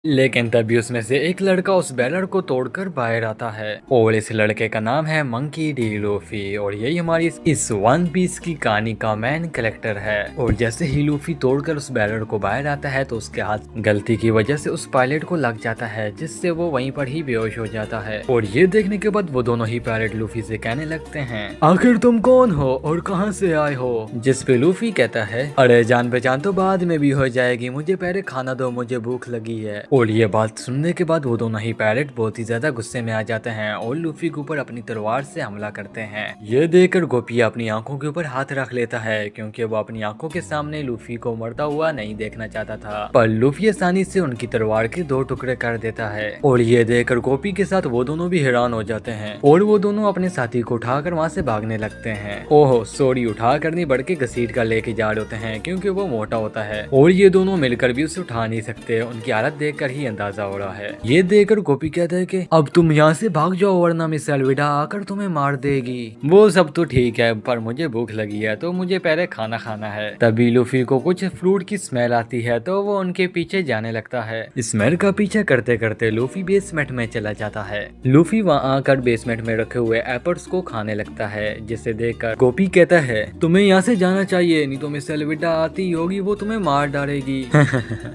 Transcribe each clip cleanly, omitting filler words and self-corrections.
लेकिन तभी उसमें से एक लड़का उस बैनर को तोड़कर बाहर आता है और इस लड़के का नाम है मंकी डी लूफी और यही हमारी इस वन पीस की कहानी का मेन कैरेक्टर है। और जैसे ही लूफी तोड़कर उस बैनर को बाहर आता है तो उसके हाथ गलती की वजह से उस पायलट को लग जाता है, जिससे वो वहीं पर ही बेहोश हो जाता है। और ये देखने के बाद वो दोनों ही पायलट लूफी से कहने लगते हैं, आखिर तुम कौन हो और कहाँ से आए हो? जिस पे लूफी कहता है, अरे जान पहचान तो बाद में भी हो जाएगी, मुझे पहले खाना दो, मुझे भूख लगी है। और ये बात सुनने के बाद वो दोनों ही पायलट बहुत ही ज्यादा गुस्से में आ जाते हैं और लूफी के ऊपर अपनी तलवार से हमला करते हैं। ये देखकर गोपी अपनी आंखों के ऊपर हाथ रख लेता है, क्योंकि वो अपनी आंखों के सामने लूफी को मरता हुआ नहीं देखना चाहता था। पर लूफी आसानी से उनकी तलवार के 2 टुकड़े कर देता है और ये देखकर गोपी के साथ वो दोनों भी हैरान हो जाते हैं और वो दोनों अपने साथी को उठाकर वहाँ से भागने लगते हैं। ओहो सॉरी, उठाकर नहीं बढ़ के घसीट कर लेके जा रहे होते हैं, क्योंकि वो मोटा होता है और ये दोनों मिलकर भी उसे उठा नहीं सकते। उनकी हालत देखकर ही अंदाजा हो रहा है। ये देखकर गोपी कहता है कि अब तुम यहाँ से भाग जाओ वरना मिस एल्विडा आकर तुम्हें मार देगी। वो सब तो ठीक है, पर मुझे भूख लगी है तो मुझे पहले खाना खाना है। तभी लूफी को कुछ फ्रूट की स्मेल आती है तो वो उनके पीछे जाने लगता है। स्मेल का पीछा करते करते लूफी बेसमेंट में चला जाता है। लूफी वहाँ आकर बेसमेंट में रखे हुए एप्पल्स को खाने लगता है, जिसे देखकर गोपी कहता है, तुम्हें यहाँ से जाना चाहिए, नहीं तो मिस एल्विडा आती होगी, वो तुम्हें मार डालेगी।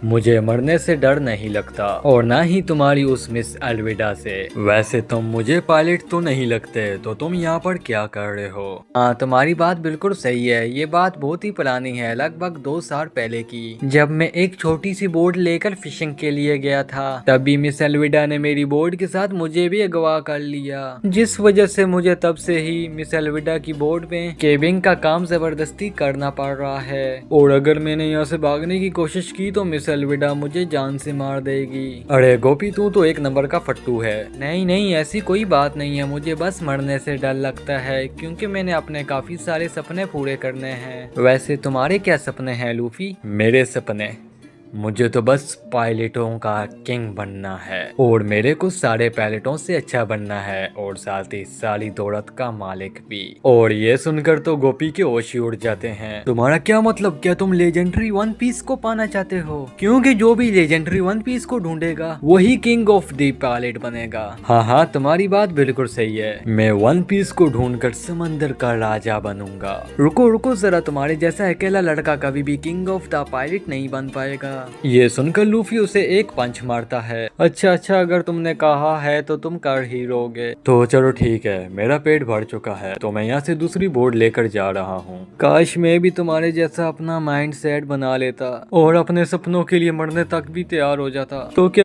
मुझे मरने से डर नहीं लगता और ना ही तुम्हारी उस मिस एल्विडा से। वैसे तुम मुझे पायलट तो नहीं लगते, तो तुम यहाँ पर क्या कर रहे हो? हाँ तुम्हारी बात बिल्कुल सही है, ये बात बहुत ही पुरानी है, लगभग 2 साल पहले की, जब मैं एक छोटी सी बोट लेकर फिशिंग के लिए गया था। तभी मिस एल्विडा ने मेरी बोट के साथ मुझे भी अगवा कर लिया, जिस वजह से मुझे तब से ही मिस एल्विडा की बोट में केबिंग का काम जबरदस्ती करना पड़ रहा है। और अगर मैंने यहाँ से भागने की कोशिश की तो मिस एल्विडा मुझे जान से मार देगी। अरे गोपी तू तो एक नंबर का फट्टू है। नहीं नहीं ऐसी कोई बात नहीं है, मुझे बस मरने से डर लगता है, क्योंकि मैंने अपने काफी सारे सपने पूरे करने हैं। वैसे तुम्हारे क्या सपने हैं लूफी? मेरे सपने, मुझे तो बस पायलटों का किंग बनना है और मेरे को सारे पायलटों से अच्छा बनना है और साथ ही सारी दौलत का मालिक भी। और ये सुनकर तो गोपी के होश ही उड़ जाते हैं। तुम्हारा क्या मतलब, क्या तुम लेजेंडरी वन पीस को पाना चाहते हो? क्योंकि जो भी लेजेंडरी वन पीस को ढूंढेगा वही किंग ऑफ द पायलट बनेगा। हाँ हाँ तुम्हारी बात बिल्कुल सही है, मैं वन पीस को ढूंढकर समंदर का राजा बनूंगा। रुको रुको जरा, तुम्हारे जैसा अकेला लड़का कभी भी किंग ऑफ द पायलट नहीं बन पाएगा। ये सुनकर लूफी उसे एक पंच मारता है। अच्छा अच्छा, अगर तुमने कहा है तो तुम कर ही लोगे, तो चलो ठीक है, मेरा पेट भर चुका है तो मैं यहाँ से दूसरी बोर्ड लेकर जा रहा हूँ। काश मैं भी तुम्हारे जैसा अपना माइंड सेट बना लेता और अपने सपनों के लिए मरने तक भी तैयार हो जाता, तो क्या